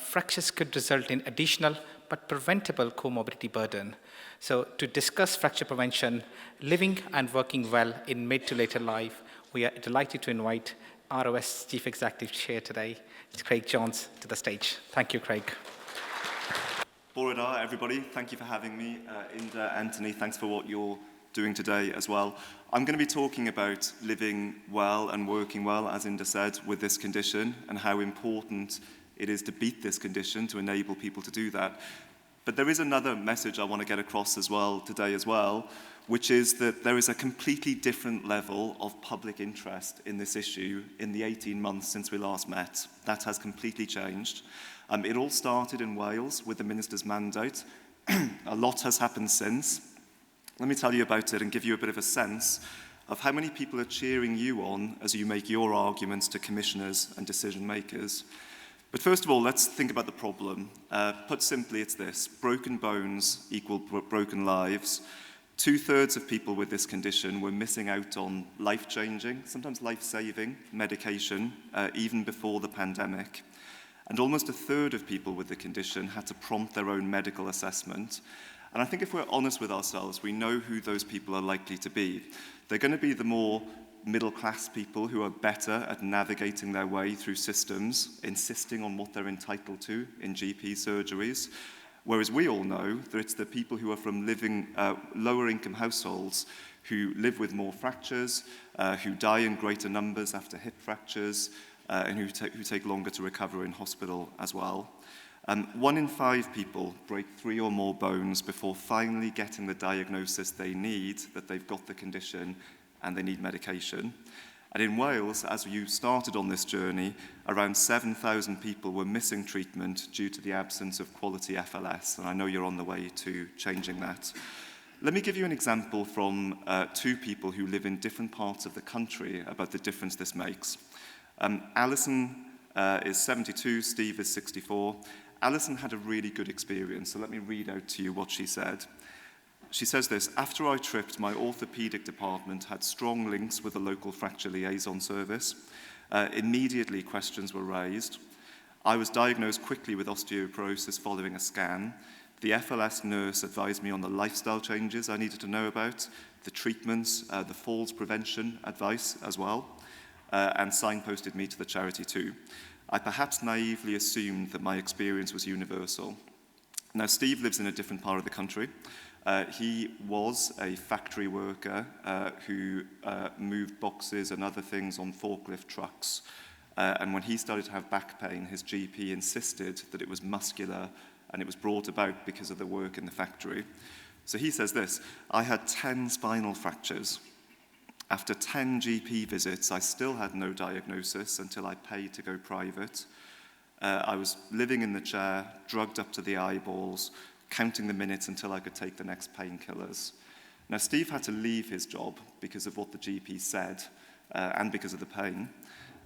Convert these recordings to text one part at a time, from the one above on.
fractures could result in additional but preventable comorbidity burden. So to discuss fracture prevention, living and working well in mid to later life, we are delighted to invite ROS Chief Executive Chair today, Craig Jones, to the stage. Thank you, Craig. Bore da, everybody. Thank you for having me. Inda, Anthony, thanks for what you're doing today as well. I'm going to be talking about living well and working well, as Inda said, with this condition and how important it is to beat this condition to enable people to do that. But there is another message I want to get across as well today as well, which is that there is a completely different level of public interest in this issue in the 18 months since we last met. That has completely changed. It all started in Wales with the Minister's mandate. A lot has happened since. Let me tell you about it and give you a bit of a sense of how many people are cheering you on as you make your arguments to commissioners and decision makers. But first of all, let's think about the problem. Put simply, it's this: broken bones equal broken lives. 2/3 of people with this condition were missing out on life-changing, sometimes life-saving medication, even before the pandemic. And almost 1/3 of people with the condition had to prompt their own medical assessment. And I think if we're honest with ourselves, we know who those people are likely to be. They're going to be the more middle-class people who are better at navigating their way through systems, insisting on what they're entitled to in GP surgeries. Whereas we all know that it's the people who are from lower-income households who live with more fractures, who die in greater numbers after hip fractures, and who take longer to recover in hospital as well. 1 in 5 people break 3 or more bones before finally getting the diagnosis they need, that they've got the condition and they need medication. And in Wales, as you started on this journey, around 7,000 people were missing treatment due to the absence of quality FLS, and I know you're on the way to changing that. Let me give you an example from 2 people who live in different parts of the country about the difference this makes. Alison is 72, Steve is 64. Alison had a really good experience, so let me read out to you what she said. She says this: "After I tripped, my orthopedic department had strong links with the local fracture liaison service. Immediately questions were raised. I was diagnosed quickly with osteoporosis following a scan. The FLS nurse advised me on the lifestyle changes I needed to know about, the treatments, the falls prevention advice as well, and signposted me to the charity too. I perhaps naively assumed that my experience was universal." Now, Steve lives in a different part of the country. He was a factory worker who moved boxes and other things on forklift trucks. And when he started to have back pain, his GP insisted that it was muscular and it was brought about because of the work in the factory. So he says this: "I had 10 spinal fractures. After 10 GP visits, I still had no diagnosis until I paid to go private. I was living in the chair, drugged up to the eyeballs, counting the minutes until I could take the next painkillers." Now, Steve had to leave his job because of what the GP said and because of the pain.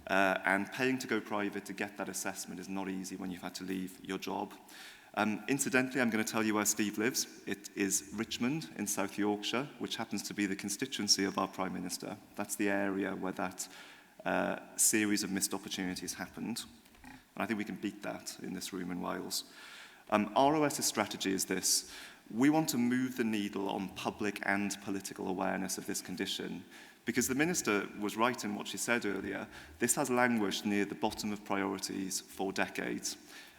And paying to go private to get that assessment is not easy when you've had to leave your job. Incidentally, I'm going to tell you where Steve lives. It is Richmond in South Yorkshire, which happens to be the constituency of our Prime Minister. That's the area where that series of missed opportunities happened. And I think we can beat that in this room in Wales. ROS's strategy is this: we want to move the needle on public and political awareness of this condition. Because the Minister was right in what she said earlier, this has languished near the bottom of priorities for decades.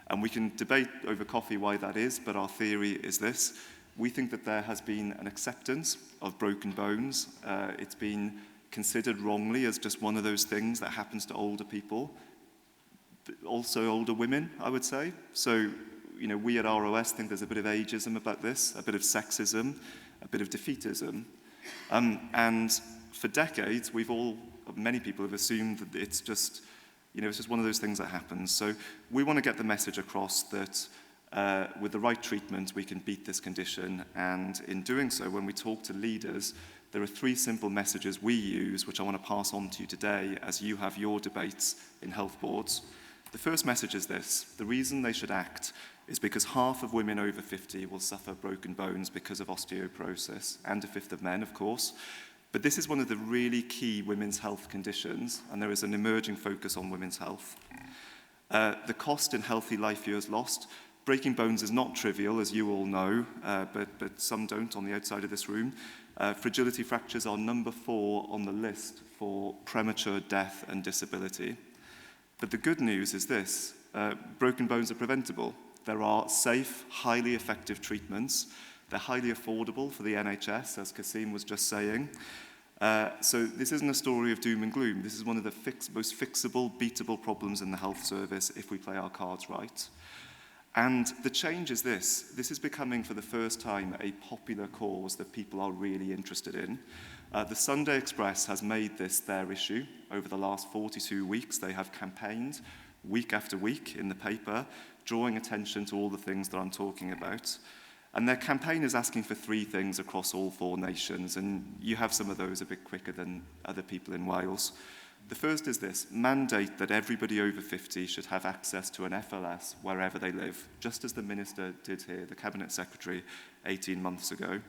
And we can debate over coffee why that is, but our theory is this: we think that there has been an acceptance of broken bones. It's been considered wrongly as just one of those things that happens to older people, but also older women, I would say. So, we at ROS think there's a bit of ageism about this, a bit of sexism, a bit of defeatism. And for decades, many people have assumed that it's just one of those things that happens. So we want to get the message across that with the right treatment, we can beat this condition. And in doing so, when we talk to leaders, there are 3 simple messages we use, which I want to pass on to you today as you have your debates in health boards. The first message is this: the reason they should act is because half of women over 50 will suffer broken bones because of osteoporosis, and 1/5 of men, of course. But this is one of the really key women's health conditions, and there is an emerging focus on women's health. The cost in healthy life years lost. Breaking bones is not trivial, as you all know, but some don't on the outside of this room. Fragility fractures are number 4 on the list for premature death and disability. But the good news is this, broken bones are preventable. There are safe, highly effective treatments. They're highly affordable for the NHS, as Kasim was just saying. So this isn't a story of doom and gloom. This is one of the most fixable, beatable problems in the health service if we play our cards right. And the change is this is becoming for the first time a popular cause that people are really interested in. The Sunday Express has made this their issue. Over the last 42 weeks, they have campaigned week after week in the paper, drawing attention to all the things that I'm talking about. And their campaign is asking for 3 things across all 4 nations, and you have some of those a bit quicker than other people in Wales. The first is this, mandate that everybody over 50 should have access to an FLS wherever they live, just as the Minister did here, the Cabinet Secretary, 18 months ago.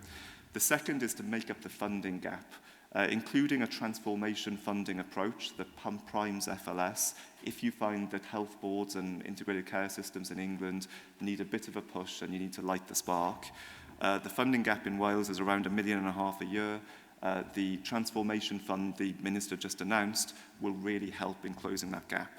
The second is to make up the funding gap, including a transformation funding approach that primes FLS if you find that health boards and integrated care systems in England need a bit of a push and you need to light the spark. The funding gap in Wales is around £1.5 million a year. The transformation fund the Minister just announced will really help in closing that gap.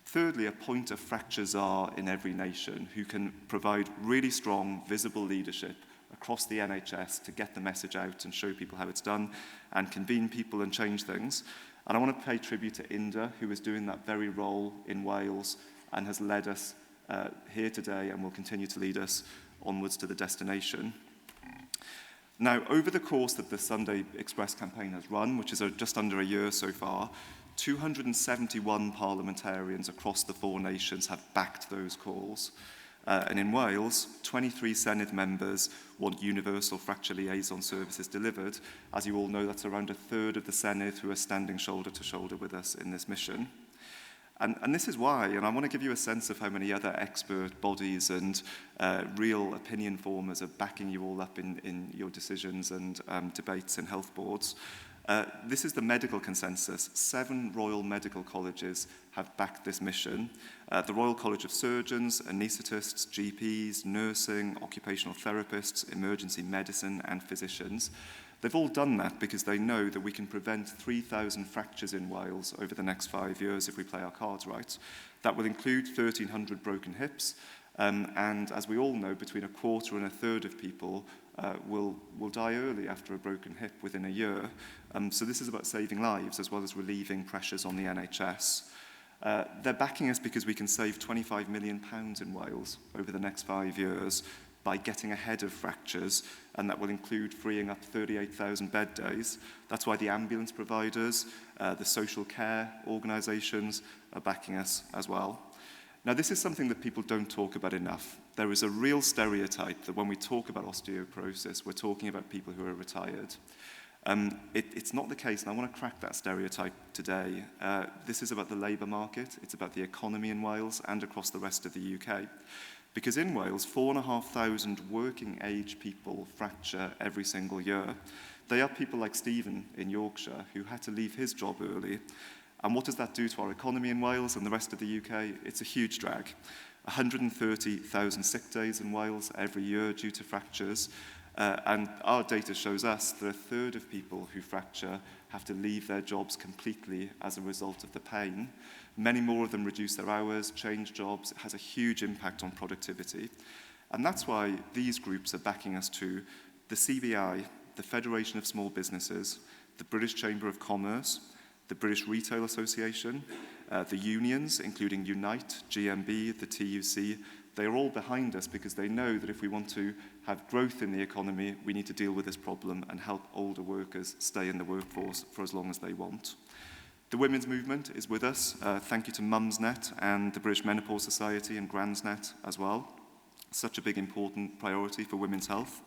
Thirdly, appoint a fracture czar in every nation who can provide really strong, visible leadership across the NHS to get the message out and show people how it's done and convene people and change things. And I want to pay tribute to Inda, who is doing that very role in Wales and has led us here today and will continue to lead us onwards to the destination. Now, over the course that the Sunday Express campaign has run, which is just under a year so far, 271 parliamentarians across the 4 nations have backed those calls. And in Wales, 23 Senedd members want universal fracture liaison services delivered. As you all know, that's around a third of the Senedd who are standing shoulder to shoulder with us in this mission. And this is why, and I want to give you a sense of how many other expert bodies and real opinion formers are backing you all up in your decisions and debates in health boards. This is the medical consensus. 7 Royal Medical Colleges have backed this mission. The Royal College of Surgeons, anaesthetists, GPs, nursing, occupational therapists, emergency medicine, and physicians. They've all done that because they know that we can prevent 3,000 fractures in Wales over the next 5 years if we play our cards right. That will include 1,300 broken hips, and as we all know, between a quarter and a third of people will die early after a broken hip within a year. So this is about saving lives as well as relieving pressures on the NHS. They're backing us because we can save £25 million in Wales over the next 5 years by getting ahead of fractures, and that will include freeing up 38,000 bed days. That's why the ambulance providers, the social care organisations are backing us as well. Now, this is something that people don't talk about enough. There is a real stereotype that when we talk about osteoporosis, we're talking about people who are retired. It's not the case, and I want to crack that stereotype today. This is about the labour market, it's about the economy in Wales and across the rest of the UK. Because in Wales, 4,500 working-age people fracture every single year. They are people like Stephen in Yorkshire, who had to leave his job early. And what does that do to our economy in Wales and the rest of the UK? It's a huge drag. 130,000 sick days in Wales every year due to fractures. And our data shows us that a third of people who fracture have to leave their jobs completely as a result of the pain. Many more of them reduce their hours, change jobs. It has a huge impact on productivity. And that's why these groups are backing us to the CBI, the Federation of Small Businesses, the British Chamber of Commerce, the British Retail Association, the unions, including Unite, GMB, the TUC. They are all behind us because they know that if we want to have growth in the economy, we need to deal with this problem and help older workers stay in the workforce for as long as they want. The women's movement is with us. Thank you to Mumsnet and the British Menopause Society and Grandsnet as well. Such a big, important priority for women's health.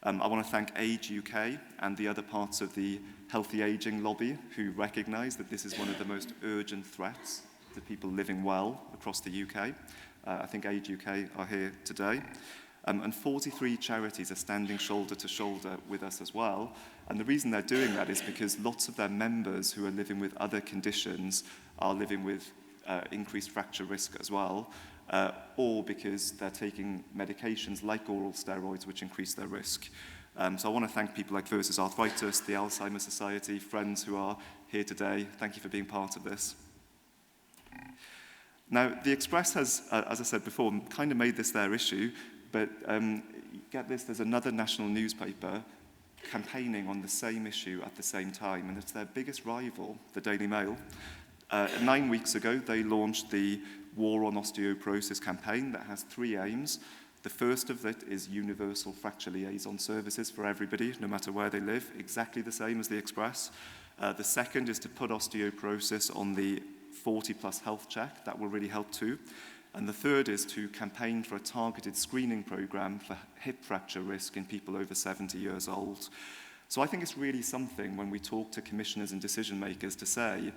I want to thank Age UK and the other parts of the healthy ageing lobby who recognise that this is one of the most urgent threats to people living well across the UK. I think Age UK are here today. And 43 charities are standing shoulder to shoulder with us as well. And the reason they're doing that is because lots of their members who are living with other conditions are living with increased fracture risk as well, or because they're taking medications like oral steroids which increase their risk. So I want to thank people like Versus Arthritis, the Alzheimer's Society, friends who are here today. Thank you for being part of this. Now, the Express has, as I said before, kind of made this their issue, but get this, there's another national newspaper campaigning on the same issue at the same time, and it's their biggest rival, the Daily Mail. 9 weeks ago, they launched the Royal Osteoporosis campaign that has 3 aims. The first of it is universal fracture liaison services for everybody, no matter where they live, exactly the same as the Express. The second is to put osteoporosis on the 40-plus health check. That will really help too. And the third is to campaign for a targeted screening program for hip fracture risk in people over 70 years old. So I think it's really something when we talk to commissioners and decision makers to say,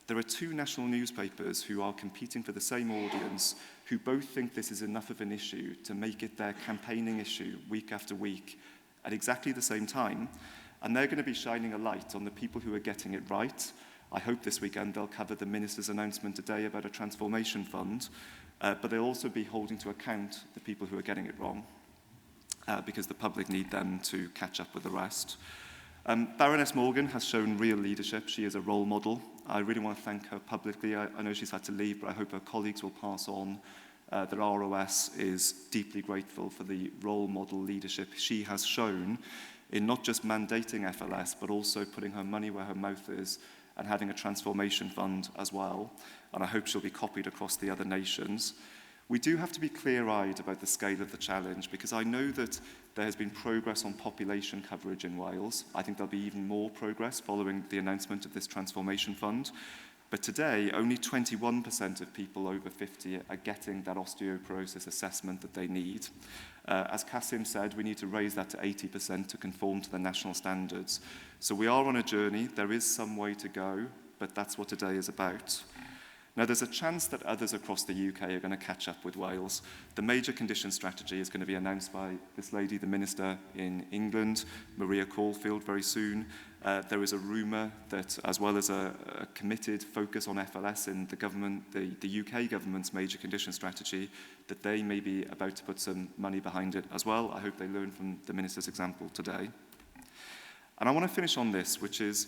there are 2 national newspapers who are competing for the same audience, who both think this is enough of an issue to make it their campaigning issue week after week at exactly the same time. And they're going to be shining a light on the people who are getting it right. I hope this weekend they'll cover the Minister's announcement today about a transformation fund, but they'll also be holding to account the people who are getting it wrong, because the public need them to catch up with the rest. Baroness Morgan has shown real leadership. She is a role model. I really want to thank her publicly. I know she's had to leave, but I hope her colleagues will pass on that ROS is deeply grateful for the role model leadership she has shown in not just mandating FLS, but also putting her money where her mouth is and having a transformation fund as well. And I hope she'll be copied across the other nations. We do have to be clear-eyed about the scale of the challenge, because I know that there has been progress on population coverage in Wales. I think there'll be even more progress following the announcement of this transformation fund. But today, only 21% of people over 50 are getting that osteoporosis assessment that they need. As Kasim said, we need to raise that to 80% to conform to the national standards. So we are on a journey. There is some way to go, but that's what today is about. Now, there's a chance that others across the UK are going to catch up with Wales. The major condition strategy is going to be announced by this lady, the Minister in England, Maria Caulfield, very soon. There is a rumour that, as well as a committed focus on FLS in the government, the UK government's major condition strategy, that they may be about to put some money behind it as well. I hope they learn from the Minister's example today. And I want to finish on this, which is,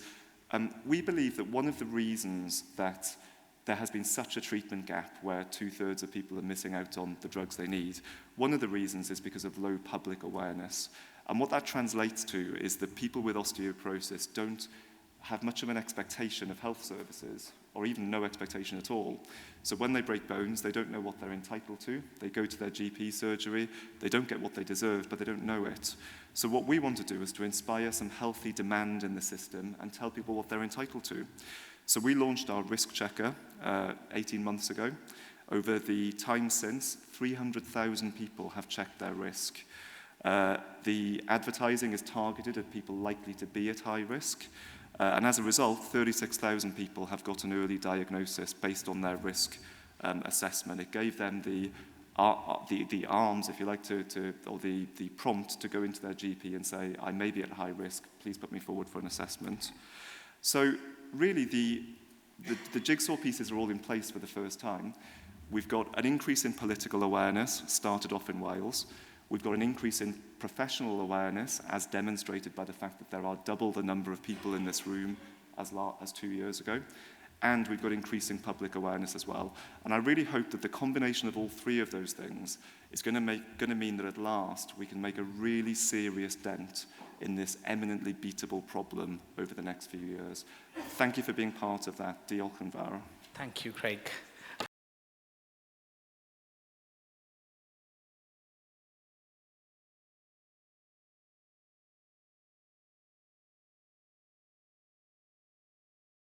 we believe that one of the reasons that there has been such a treatment gap where 2/3 of people are missing out on the drugs they need, one of the reasons is because of low public awareness. And what that translates to is that people with osteoporosis don't have much of an expectation of health services, or even no expectation at all. So when they break bones, they don't know what they're entitled to. They go to their GP surgery, they don't get what they deserve, but they don't know it. So what we want to do is to inspire some healthy demand in the system and tell people what they're entitled to. So we launched our risk checker 18 months ago. Over the time since, 300,000 people have checked their risk. The advertising is targeted at people likely to be at high risk. And as a result, 36,000 people have got an early diagnosis based on their risk assessment. It gave them the arms, if you like, or the prompt to go into their GP and say, I may be at high risk, please put me forward for an assessment. So really, the jigsaw pieces are all in place for the first time. We've got an increase in political awareness, started off in Wales. We've got an increase in professional awareness, as demonstrated by the fact that there are double the number of people in this room as 2 years ago. And we've got increasing public awareness as well. And I really hope that the combination of all 3 of those things is going to mean that at last we can make a really serious dent in this eminently beatable problem over the next few years. Thank you for being part of that. Diolch yn fawr. Thank you, Craig.